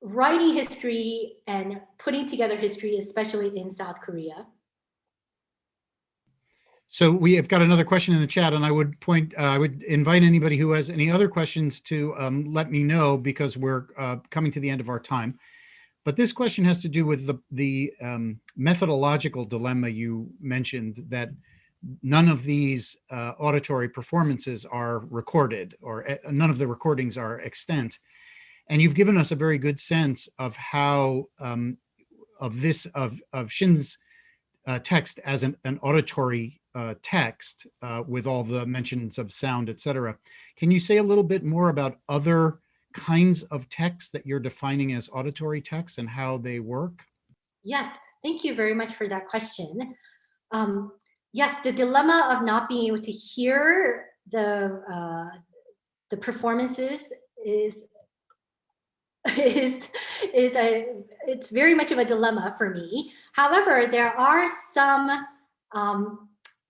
writing history and putting together history, especially in South Korea. So we have got another question in the chat, and I would invite anybody who has any other questions to let me know, because we're coming to the end of our time. But this question has to do with the methodological dilemma you mentioned, that none of these auditory performances are recorded, or none of the recordings are extant. And you've given us a very good sense of how of Xin's text as an auditory text with all the mentions of sound, etc. Can you say a little bit more about other kinds of text that you're defining as auditory text and how they work? Yes, thank you very much for that question. Yes, the dilemma of not being able to hear the performances is it's very much of a dilemma for me. However, there are some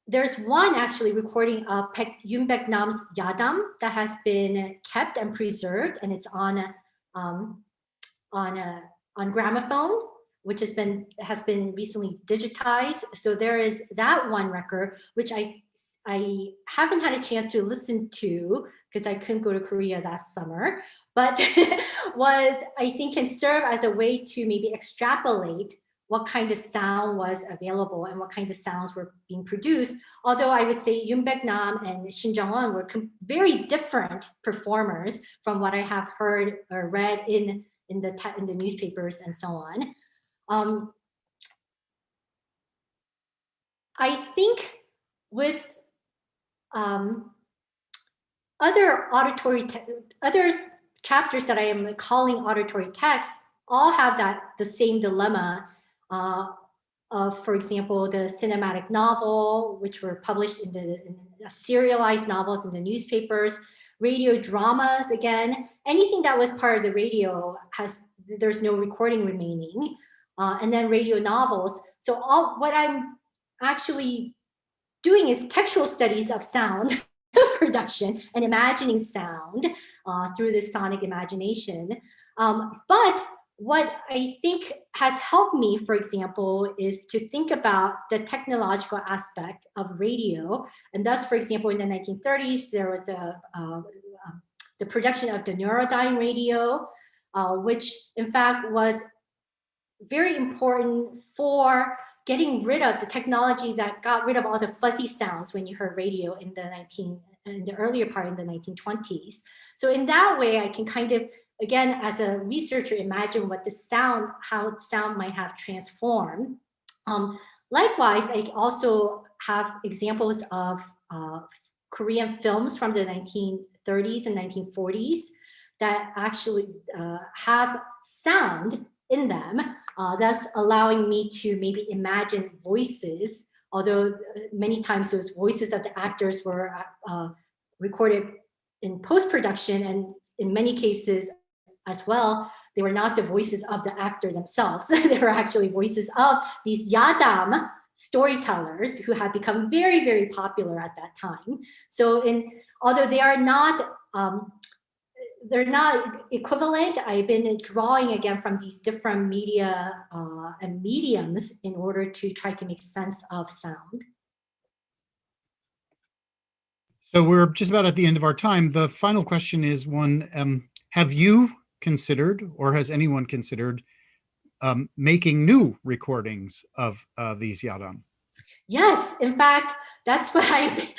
there's one actually recording of Yun Baek Nam's Yadam that has been kept and preserved, and it's on gramophone, which has been recently digitized. So there is that one record, which I haven't had a chance to listen to because I couldn't go to Korea last summer, but I think can serve as a way to maybe extrapolate what kind of sound was available and what kind of sounds were being produced. Although I would say Yun Baek Nam and Shin Jung-won were very different performers from what I have heard or read in the newspapers and so on. I think with other chapters that I am calling auditory texts all have the same dilemma of, for example, the cinematic novel, which were published in serialized novels in the newspapers, radio dramas, again, anything that was part of the radio there's no recording remaining, and then radio novels. So what I'm actually doing is textual studies of sound production and imagining sound through this sonic imagination. But what I think has helped me, for example, is to think about the technological aspect of radio. And thus, for example, in the 1930s, there was the production of the Neurodyne radio, which in fact was very important for getting rid of the technology that got rid of all the fuzzy sounds when you heard radio in the earlier part in the 1920s. So in that way, I can kind of, again, as a researcher, imagine how sound might have transformed. Likewise, I also have examples of Korean films from the 1930s and 1940s that actually have sound in them, thus allowing me to maybe imagine voices, although many times those voices of the actors were recorded in post-production, and in many cases as well, they were not the voices of the actor themselves. They were actually voices of these Yadam storytellers who had become very, very popular at that time. So although they are not, they're not equivalent, I've been drawing again from these different media and mediums in order to try to make sense of sound. So we're just about at the end of our time. The final question is one, have you considered, or has anyone considered, making new recordings of these Yadam? Yes, in fact, that's what I've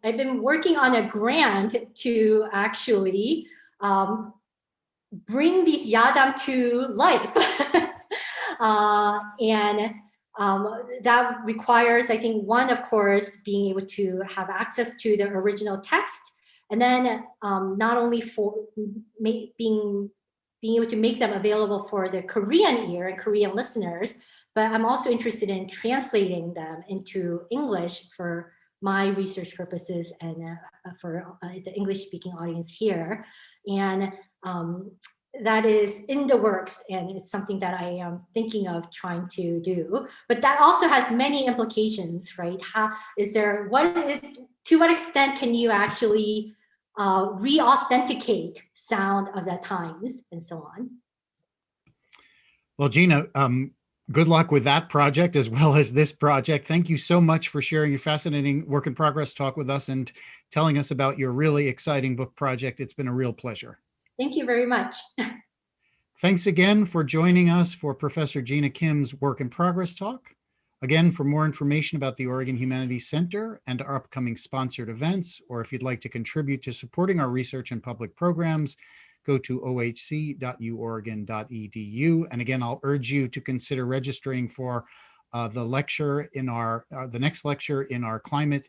been working on a grant to actually bring these Yadam to life. And that requires, I think, one, of course, being able to have access to the original text, and then not only for being able to make them available for the Korean ear and Korean listeners, but I'm also interested in translating them into English for my research purposes and for the English-speaking audience here. And that is in the works, and it's something that I am thinking of trying to do. But that also has many implications, right? To what extent can you actually re-authenticate sound of the times and so on? Well, Jina, good luck with that project as well as this project. Thank you so much for sharing your fascinating work in progress talk with us and telling us about your really exciting book project. It's been a real pleasure. Thank you very much. Thanks again for joining us for Professor Jina Kim's work in progress talk. Again, for more information about the Oregon Humanities Center and our upcoming sponsored events, or if you'd like to contribute to supporting our research and public programs, go to ohc.uoregon.edu. And again, I'll urge you to consider registering for the next lecture in our climate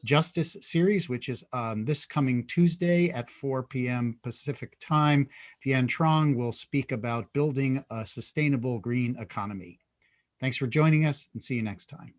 justice series, which is this coming Tuesday at 4 p.m. Pacific time. Vian Trong will speak about building a sustainable green economy. Thanks for joining us, and see you next time.